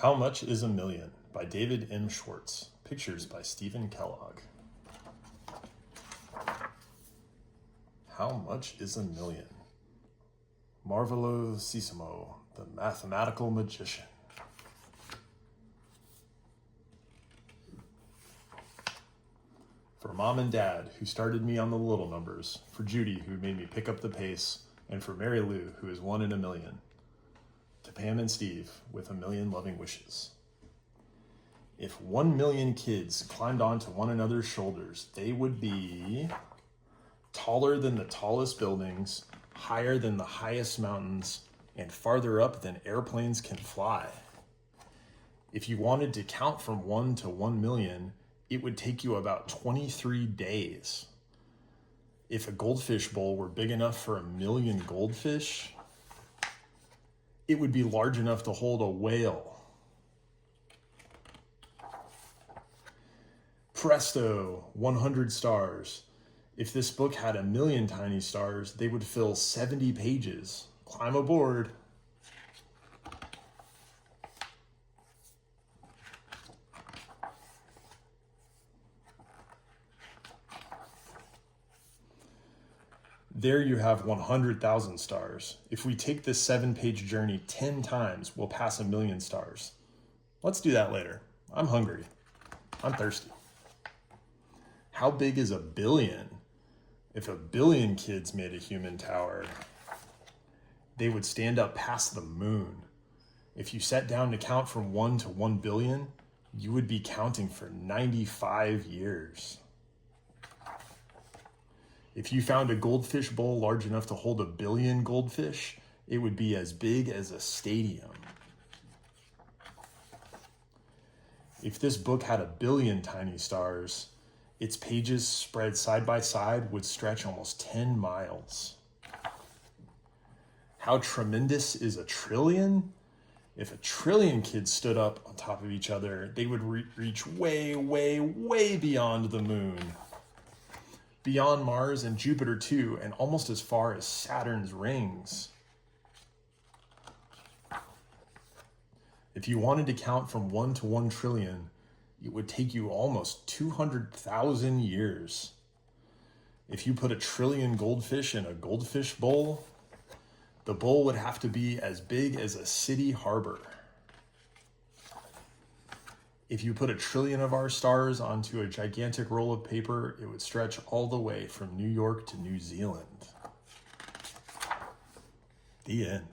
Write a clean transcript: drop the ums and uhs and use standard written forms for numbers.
How Much is a Million by David M. Schwartz. Pictures by Stephen Kellogg. How much is a million? Marvelosissimo, the mathematical magician. For Mom and Dad, who started me on the little numbers, for Judy, who made me pick up the pace, and for Mary Lou, who is 1 in a million. To Pam and Steve, with a million loving wishes. If 1 million kids climbed onto one another's shoulders, they would be taller than the tallest buildings, higher than the highest mountains, and farther up than airplanes can fly. If you wanted to count from 1 to 1 million, it would take you about 23 days. If a goldfish bowl were big enough for 1 million goldfish, it would be large enough to hold a whale. Presto, 100 stars. If this book had 1 million tiny stars, they would fill 70 pages. Climb aboard. There you have 100,000 stars. If we take this 7-page journey 10 times, we'll pass 1 million stars. Let's do that later. I'm hungry. I'm thirsty. How big is 1 billion? If 1 billion kids made a human tower, they would stand up past the moon. If you sat down to count from 1 to 1 billion, you would be counting for 95 years. If you found a goldfish bowl large enough to hold 1 billion goldfish, it would be as big as a stadium. If this book had 1 billion tiny stars, its pages spread side by side would stretch almost 10 miles. How tremendous is 1 trillion? If 1 trillion kids stood up on top of each other, they would reach way, way, way beyond the moon. Beyond Mars and Jupiter too, and almost as far as Saturn's rings. If you wanted to count from 1 to 1 trillion, it would take you almost 200,000 years. If you put 1 trillion goldfish in a goldfish bowl, the bowl would have to be as big as a city harbor. If you put 1 trillion of our stars onto a gigantic roll of paper, it would stretch all the way from New York to New Zealand. The end.